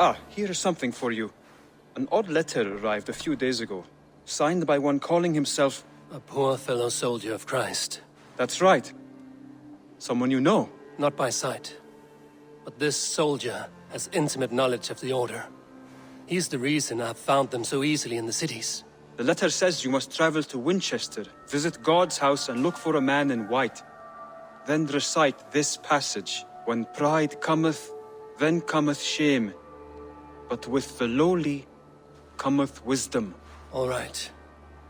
Ah, here is something for you. An odd letter arrived a few days ago, signed by one calling himself... A poor fellow soldier of Christ. That's right. Someone you know. Not by sight. But this soldier has intimate knowledge of the Order. He's the reason I've found them so easily in the cities. The letter says you must travel to Wincestre, visit God's house and look for a man in white. Then recite this passage. When pride cometh, then cometh shame. But with the lowly cometh wisdom. All right.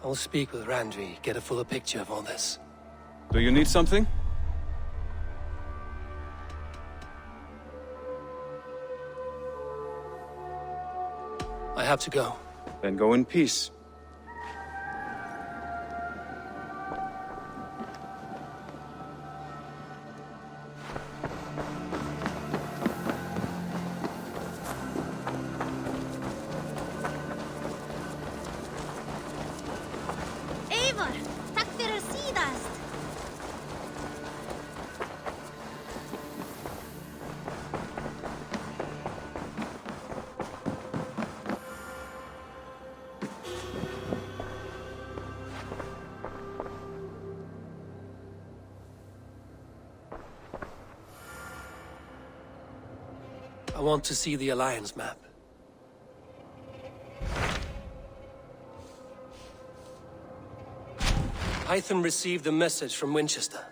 I will speak with Randvi, get a fuller picture of all this. Do you need something? I have to go. Then go in peace. Eivor, takk fyrir síðast. I want to see the Alliance map. Hytham received a message from Wincestre,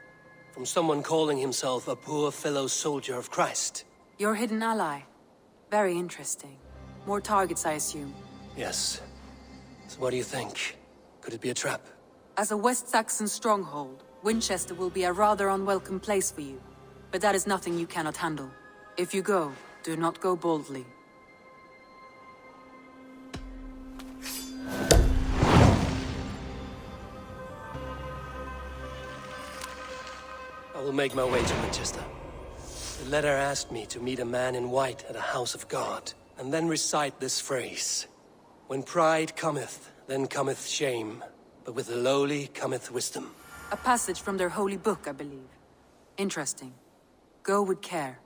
from someone calling himself a poor fellow soldier of Christ. Your hidden ally. Very interesting. More targets, I assume. Yes. So what do you think? Could it be a trap? As a West Saxon stronghold, Winchester will be a rather unwelcome place for you. But that is nothing you cannot handle. If you go, do not go boldly. I will make my way to Winchester. The letter asked me to meet a man in white at a house of God, and then recite this phrase. When pride cometh, then cometh shame, but with the lowly cometh wisdom. A passage from their holy book, I believe. Interesting. Go with care.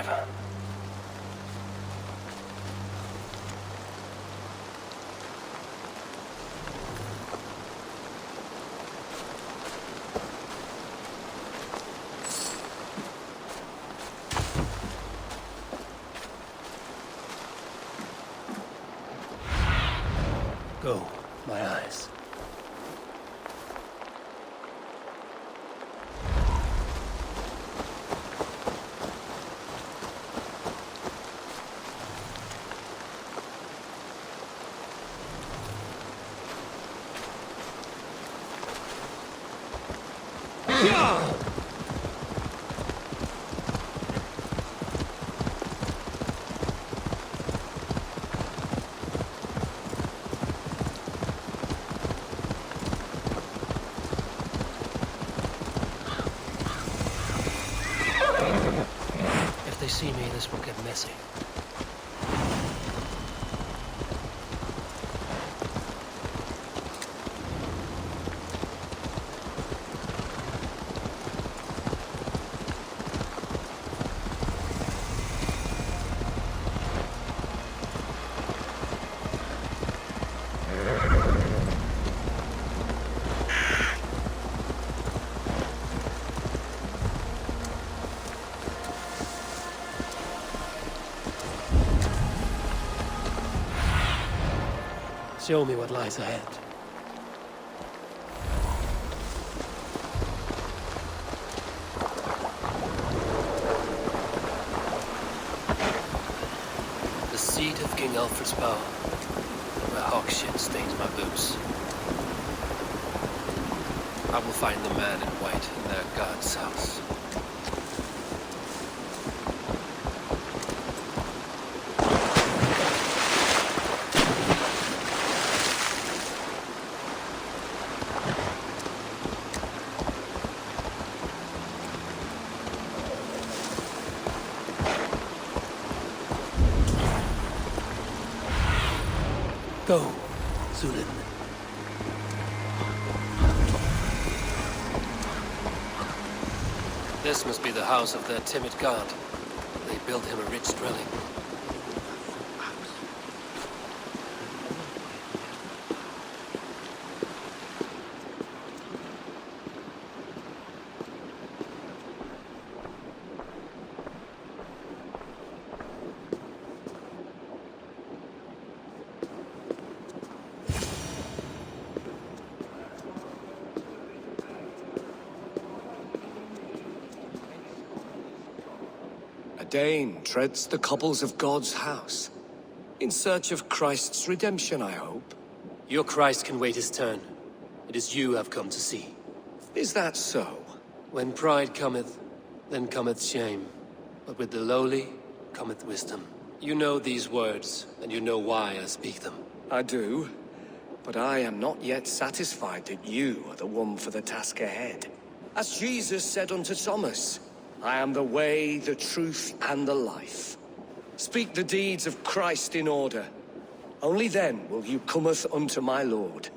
driver. Go, my eyes. If they see me, this will get messy. Show me what lies ahead. The seat of King Alfred's power, where hawk shit stains my boots. I will find the man in white in their god's house. Go, Zulin. This must be the house of their timid god. They built him a rich dwelling. Dane treads the cobbles of God's house. In search of Christ's redemption, I hope. Your Christ can wait his turn. It is you I've come to see. Is that so? When pride cometh, then cometh shame. But with the lowly cometh wisdom. You know these words, and you know why I speak them. I do. But I am not yet satisfied that you are the one for the task ahead. As Jesus said unto Thomas, I am the way, the truth, and the life. Speak the deeds of Christ in order. Only then will you cometh unto my Lord.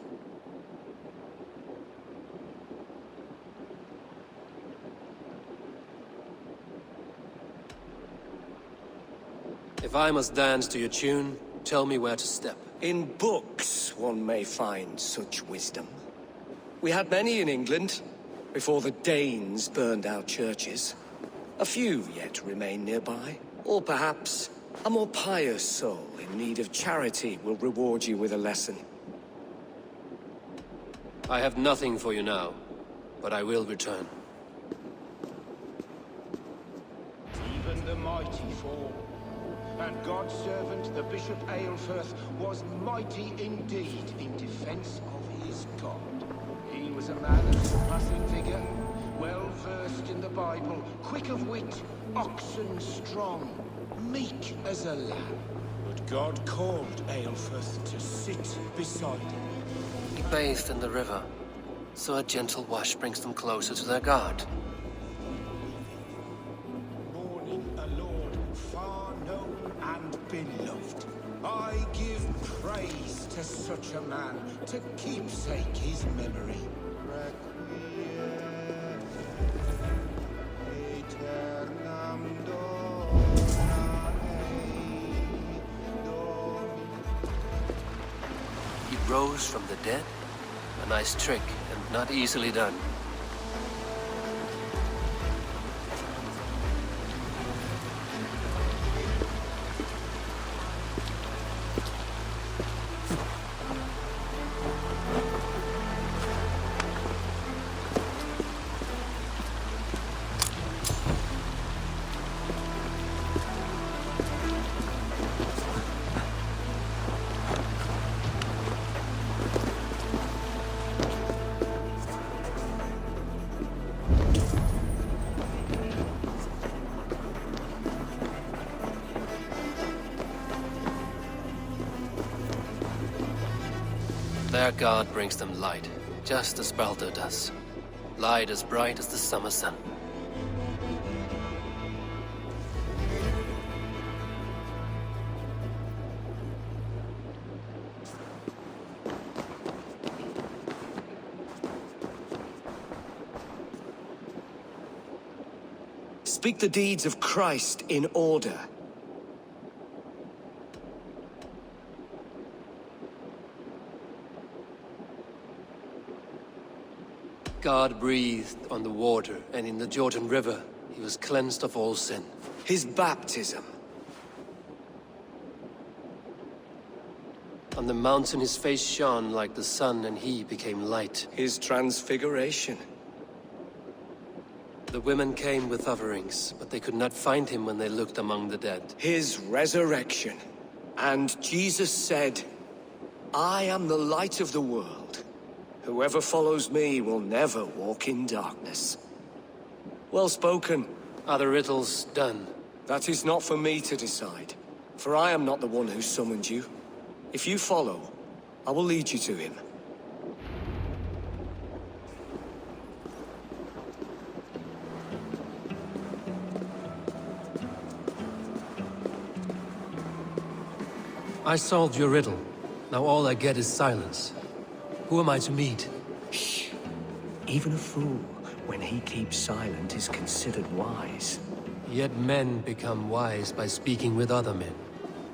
If I must dance to your tune, tell me where to step. In books one may find such wisdom. We had many in England, before the Danes burned our churches. A few yet remain nearby. Or perhaps a more pious soul in need of charity will reward you with a lesson. I have nothing for you now, but I will return. Even the mighty fall, and God's servant, the Bishop Aelfirth, was mighty indeed in defense of his God. He was a man of surpassing vigor, well-versed in the Bible, quick of wit, oxen strong, meek as a lamb. But God called Aelfirth to sit beside him. He bathed in the river, so a gentle wash brings them closer to their God. Mourning a lord far known and beloved. I give praise to such a man, to keepsake his memory. Requiem aeternam Domini. rose from the dead? A nice trick, and not easily done. Their god brings them light, just as Baldur does. Light as bright as the summer sun. Speak the deeds of Christ in order. God breathed on the water, and in the Jordan River, he was cleansed of all sin. His baptism. On the mountain his face shone like the sun, and he became light. His transfiguration. The women came with offerings, but they could not find him when they looked among the dead. His resurrection. And Jesus said, I am the light of the world. Whoever follows me will never walk in darkness. Well spoken. Are the riddles done? That is not for me to decide, for I am not the one who summoned you. If you follow, I will lead you to him. I solved your riddle. Now all I get is silence. Who am I to meet? Shh. Even a fool, when he keeps silent, is considered wise. Yet men become wise by speaking with other men.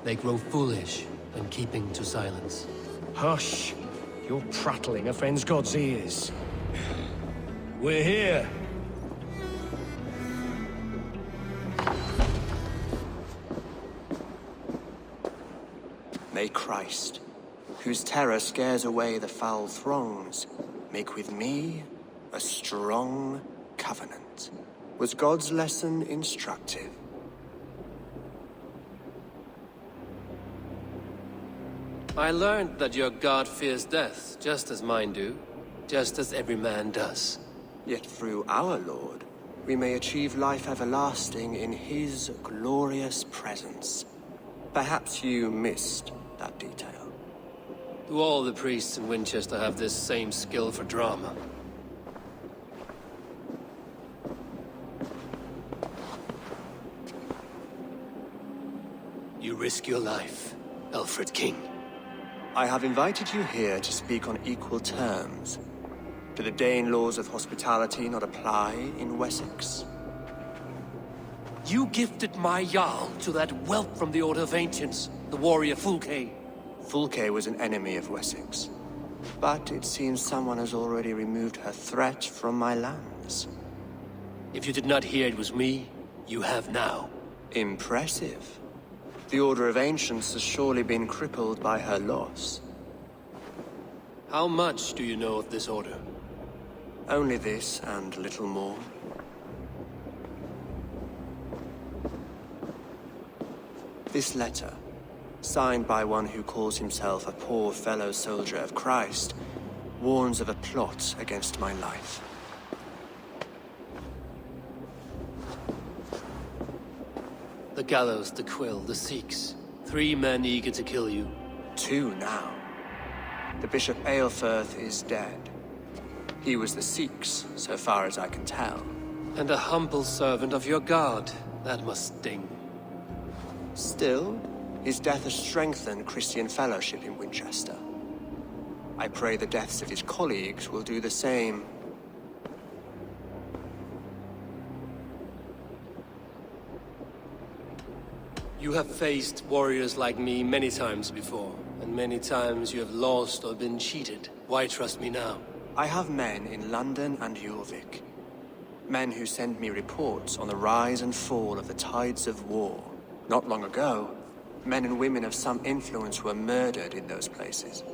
They grow foolish when keeping to silence. Hush! Your prattling offends God's ears. We're here. May Christ, whose terror scares away the foul throngs, make with me a strong covenant. Was God's lesson instructive? I learned that your god fears death, just as mine do. Just as every man does. Yet through our Lord, we may achieve life everlasting in his glorious presence. Perhaps you missed that detail. Do all the priests in Winchester have this same skill for drama? You risk your life, Alfred King. I have invited you here to speak on equal terms. Do the Dane laws of hospitality not apply in Wessex? You gifted my Jarl to that whelp from the Order of Ancients, the warrior Fulke. Fulke was an enemy of Wessex. But it seems someone has already removed her threat from my lands. If you did not hear it was me, you have now. Impressive. The Order of Ancients has surely been crippled by her loss. How much do you know of this order? Only this and little more. This letter, signed by one who calls himself a poor fellow soldier of Christ, warns of a plot against my life. The gallows, the quill, the Sikhs. 3 men eager to kill you. 2 now. The Bishop Aelfirth is dead. He was the Sikhs, so far as I can tell. And a humble servant of your god. That must sting. Still, his death has strengthened Christian fellowship in Winchester. I pray the deaths of his colleagues will do the same. You have faced warriors like me many times before. And many times you have lost or been cheated. Why trust me now? I have men in London and Jorvik. Men who send me reports on the rise and fall of the tides of war. Not long ago, men and women of some influence were murdered in those places.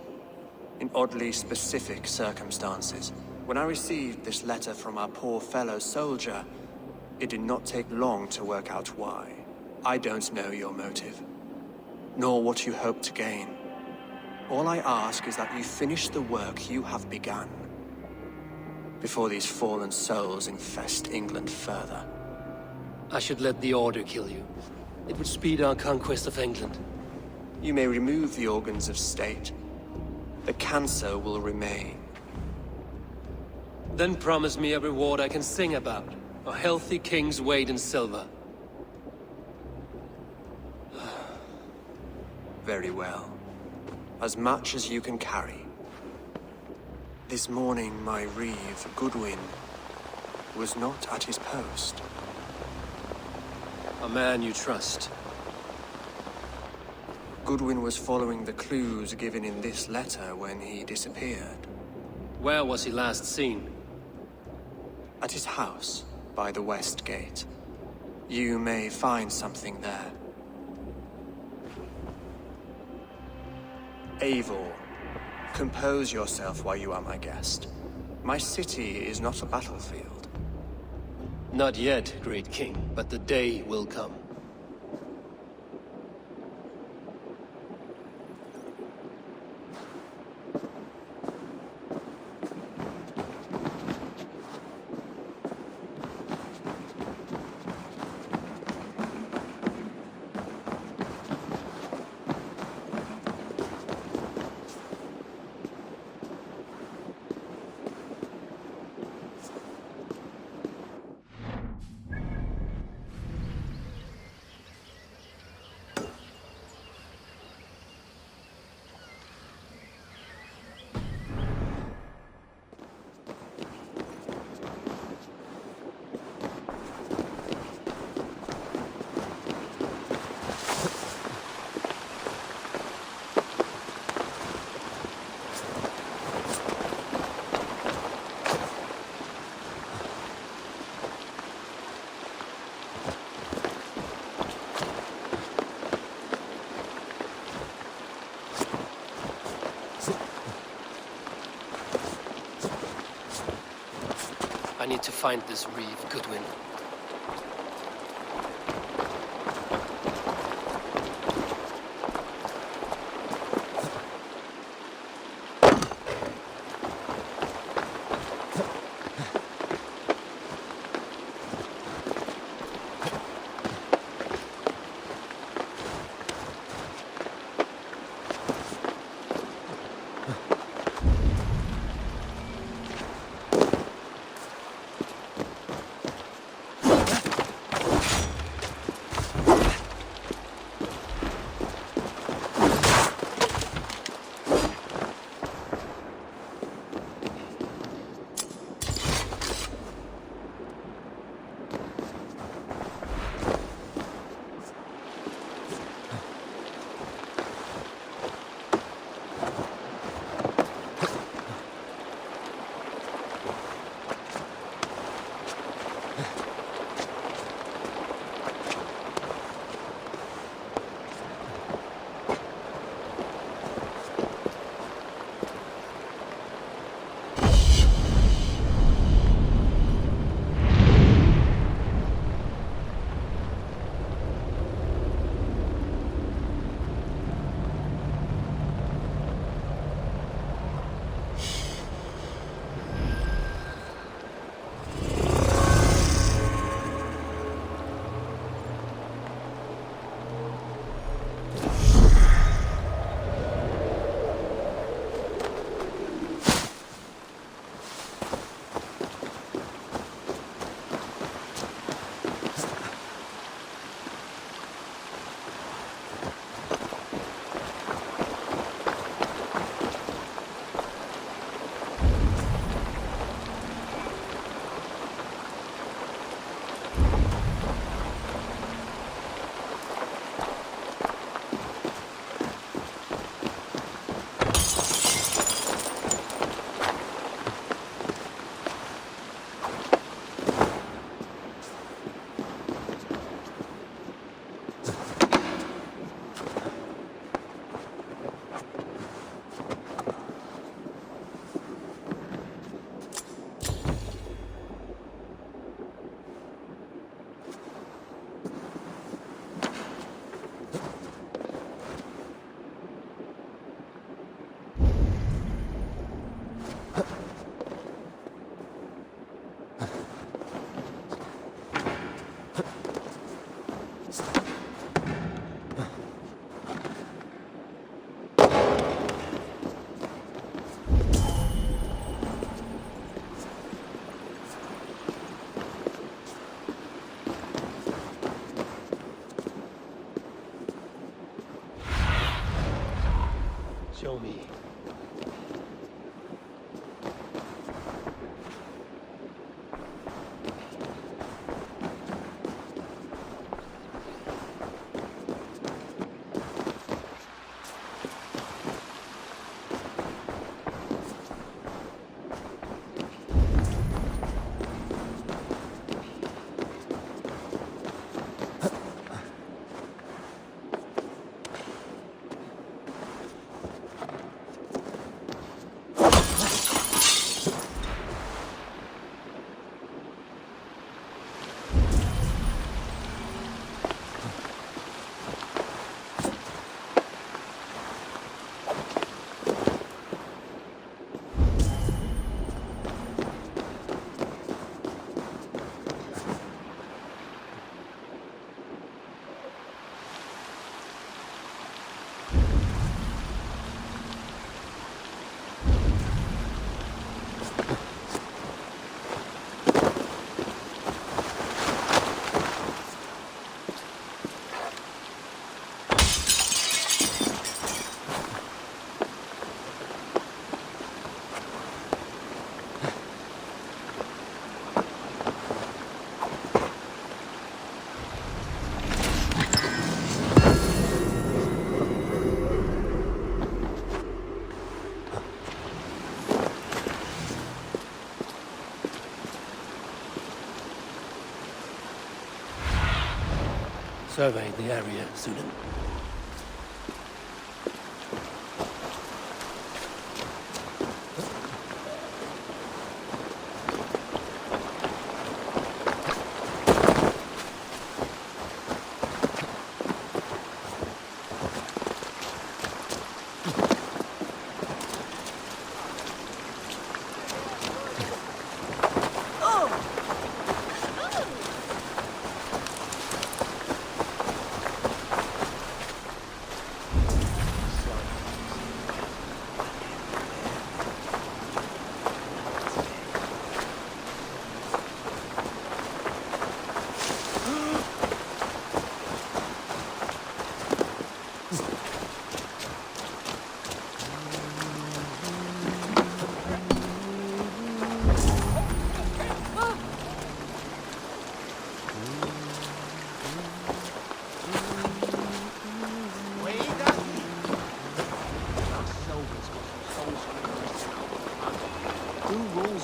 In oddly specific circumstances. When I received this letter from our poor fellow soldier, it did not take long to work out why. I don't know your motive, nor what you hope to gain. All I ask is that you finish the work you have begun, before these fallen souls infest England further. I should let the Order kill you. It would speed our conquest of England. You may remove the organs of state. The cancer will remain. Then promise me a reward I can sing about. A healthy king's weight in silver. Very well. As much as you can carry. This morning, my reeve, Goodwin, was not at his post. A man you trust. Goodwin was following the clues given in this letter when he disappeared. Where was he last seen? At his house, by the West Gate. You may find something there. Eivor, compose yourself while you are my guest. My city is not a battlefield. Not yet, great king, but the day will come. I need to find this reeve, Goodwin. Show me. Survey the area, Sudan.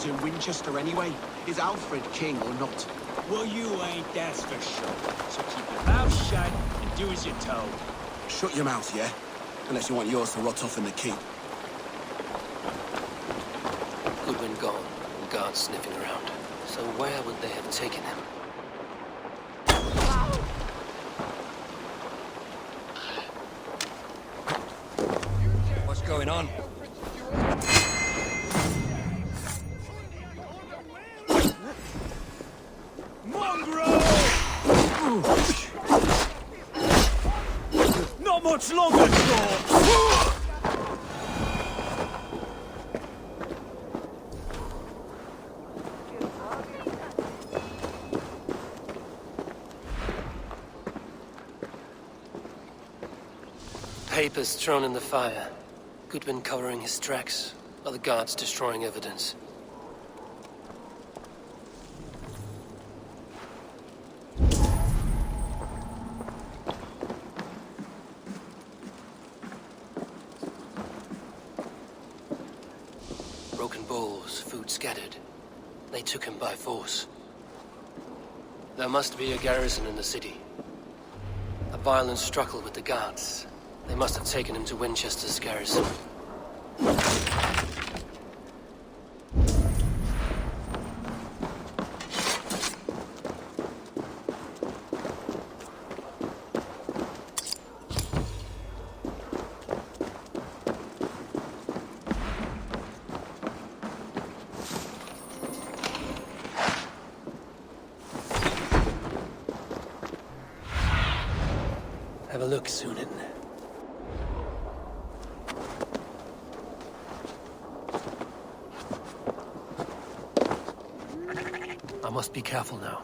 In Winchester anyway? Is Alfred king or not? Well, you ain't, that's for sure. So keep your mouth shut and do as you're told. Shut your mouth, yeah? Unless you want yours to rot off in the keep. Goodwin gone, and guards sniffing around. So where would they have taken him? What's going on? Not much longer, Thor! Papers thrown in the fire. Goodwin covering his tracks, while the guards destroying evidence. Broken bowls, food scattered. They took him by force. There must be a garrison in the city. A violent struggle with the guards. They must have taken him to Winchester's garrison. Have a look, Sunan. I must be careful now.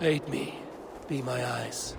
Aid me. Be my eyes.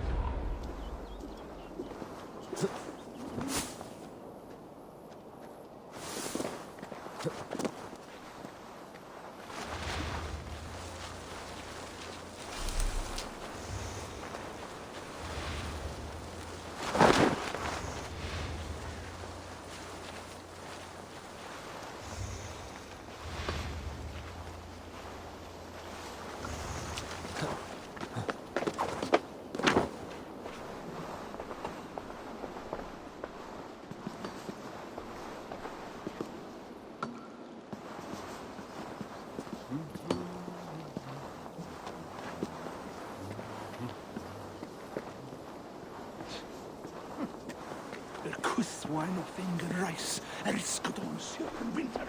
Cwthwain o finger reis, ysgydon sy'n winter.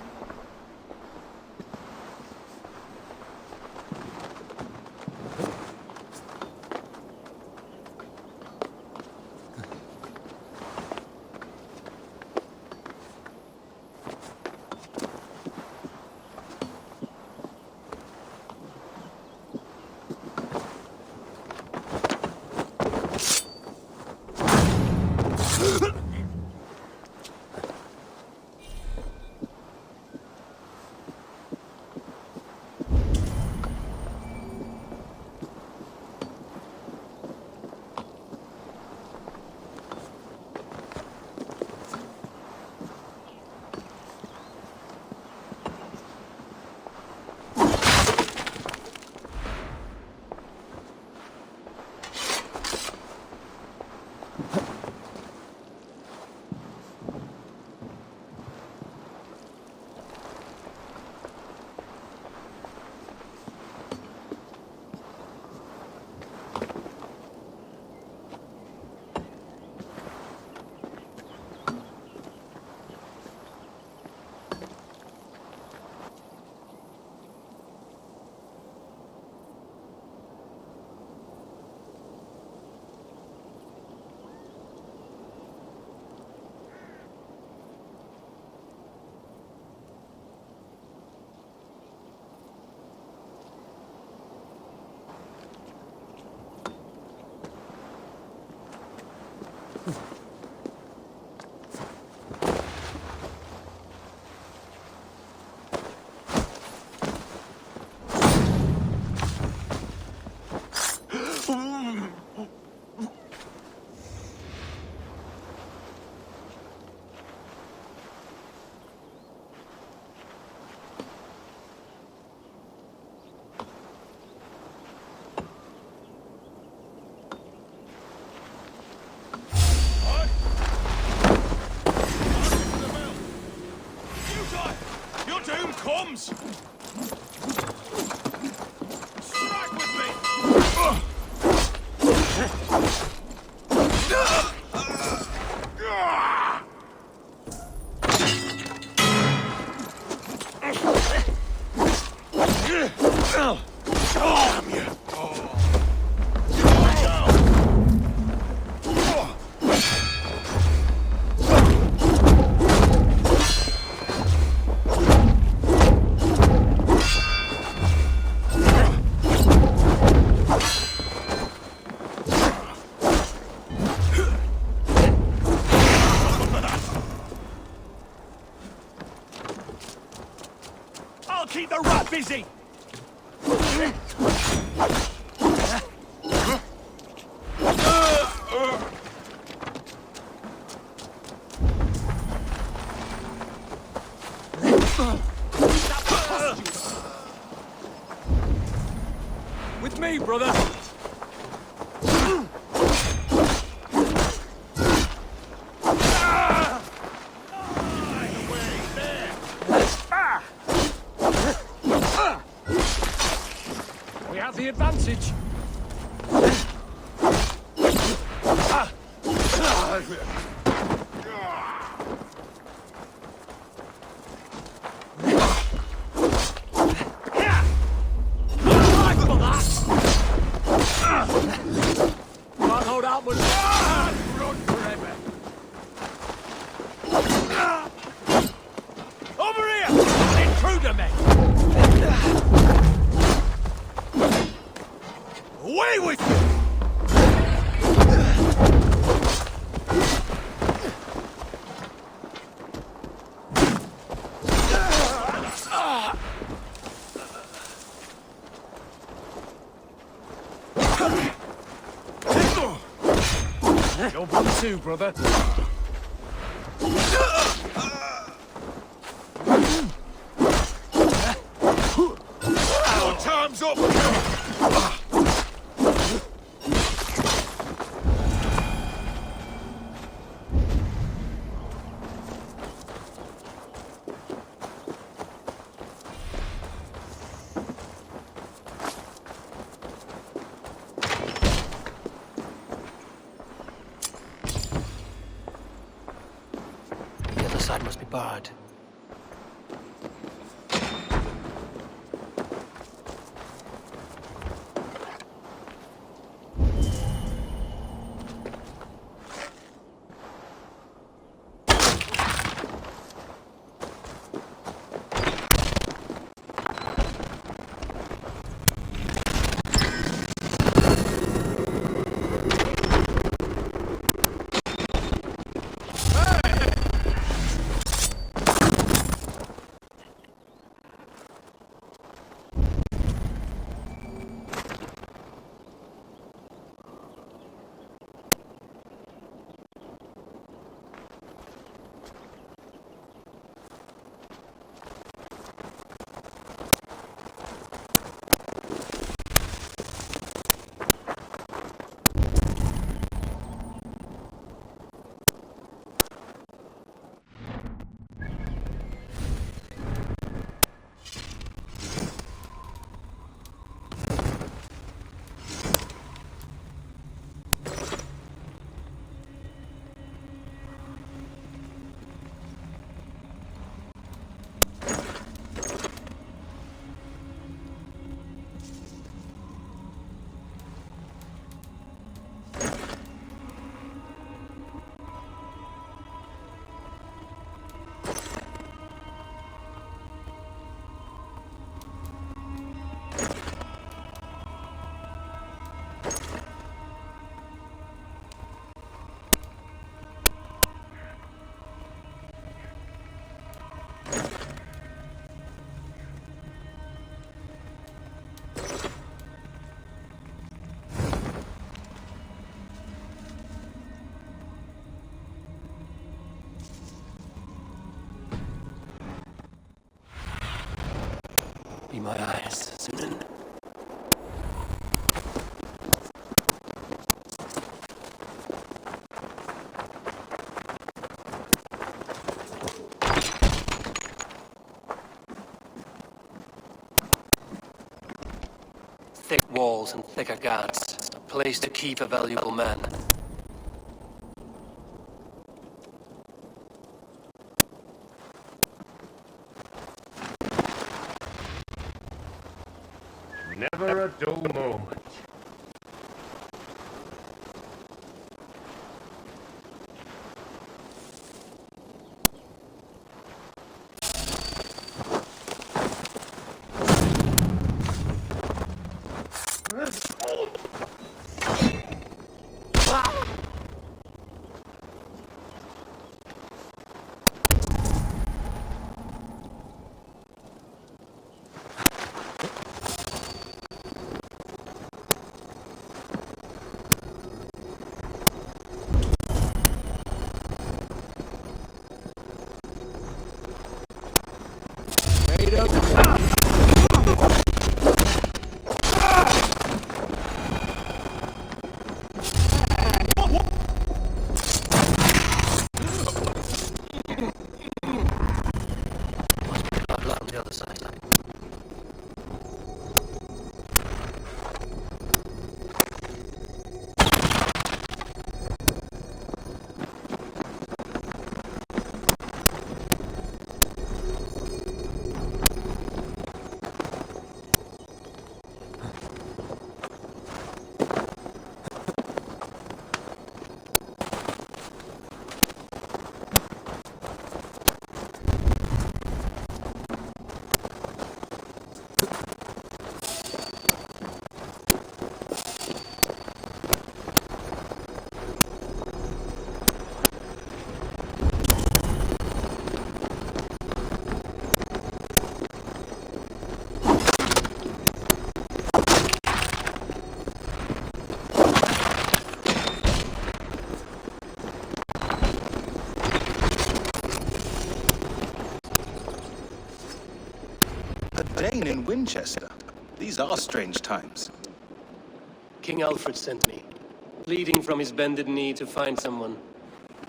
Comes! Strike with me! Damn you! I'll keep the rat busy! With me, brother! We have the advantage. Can't hold out much. Run forever. Over here! An intruder, mate! Away! Away with you! Jump on two, brother. Time's up! The other side must be barred. Be my eyes, Sunan. Thick walls and thicker guards. A place to keep a valuable man. Never a dull moment. Winchester. These are strange times. King Alfred sent me, pleading from his bended knee to find someone.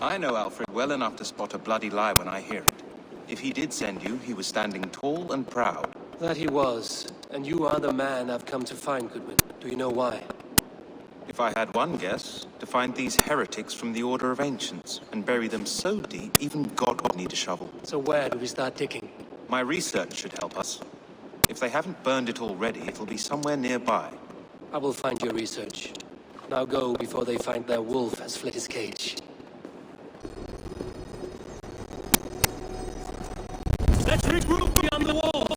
I know Alfred well enough to spot a bloody lie when I hear it. If he did send you, he was standing tall and proud. That he was, and you are the man I've come to find, Goodwin. Do you know why? If I had one guess, to find these heretics from the Order of Ancients, and bury them so deep, even God would need a shovel. So where do we start digging? My research should help us. If they haven't burned it already, it'll be somewhere nearby. I will find your research. Now go before they find their wolf has fled his cage. Let's regroup beyond the walls!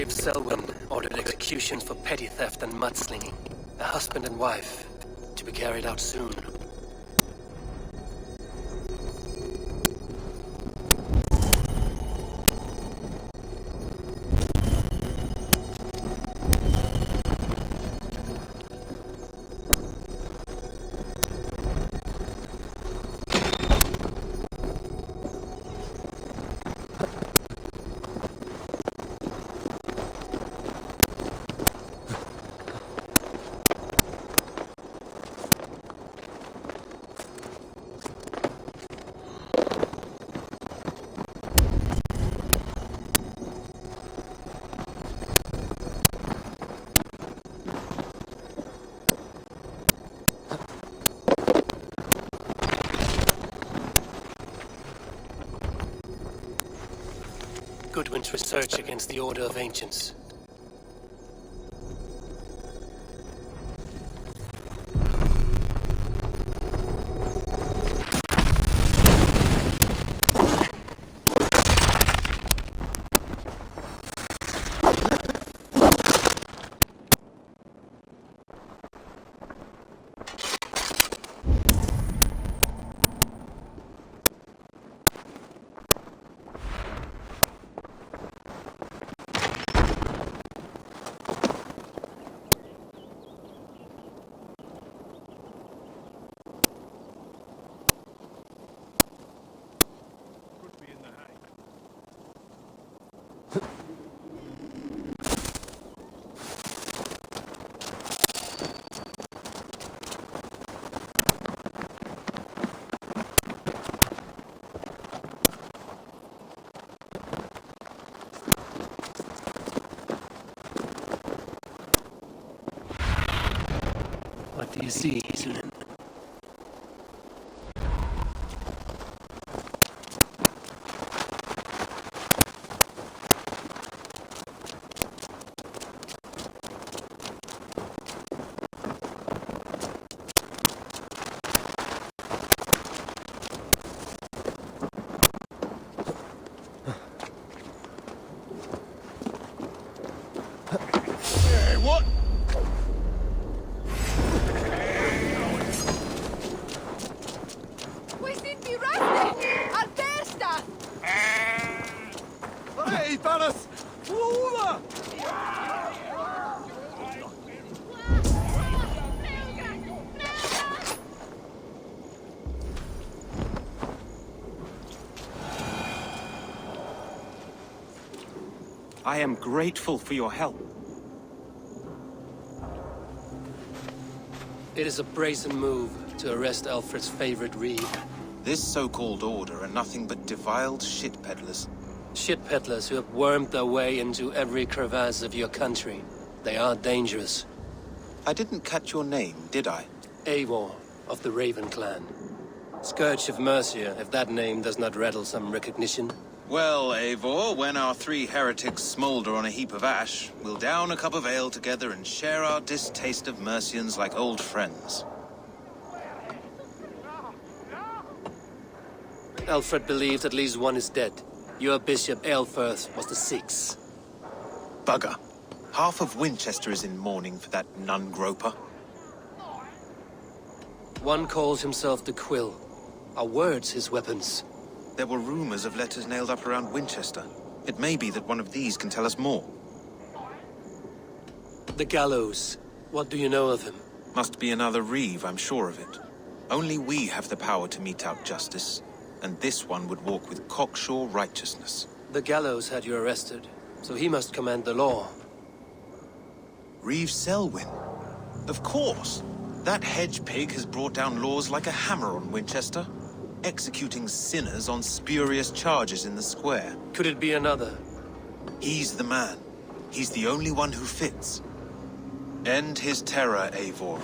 Selwyn ordered executions for petty theft and mudslinging. A husband and wife, to be carried out soon. Goodwin's research against the Order of Ancients. What do you see, Sunan? I am grateful for your help. It is a brazen move to arrest Alfred's favorite reeve. This so-called order are nothing but deviled shit peddlers. Shit peddlers who have wormed their way into every crevasse of your country. They are dangerous. I didn't catch your name, did I? Eivor, of the Raven clan. Scourge of Mercia, if that name does not rattle some recognition. Well, Eivor, when our three heretics smolder on a heap of ash, we'll down a cup of ale together and share our distaste of Mercians like old friends. Alfred believes at least one is dead. Your Bishop Aelfirth was the sixth. Bugger. Half of Winchester is in mourning for that nun-groper. One calls himself the Quill. Are words his weapons? There were rumors of letters nailed up around Winchester. It may be that one of these can tell us more. The gallows. What do you know of him? Must be another Reeve, I'm sure of it. Only we have the power to mete out justice, and this one would walk with cocksure righteousness. The gallows had you arrested, so he must command the law. Reeve Selwyn? Of course! That hedge pig has brought down laws like a hammer on Winchester, executing sinners on spurious charges in the square. Could it be another? He's the man. He's the only one who fits. End his terror, Eivor.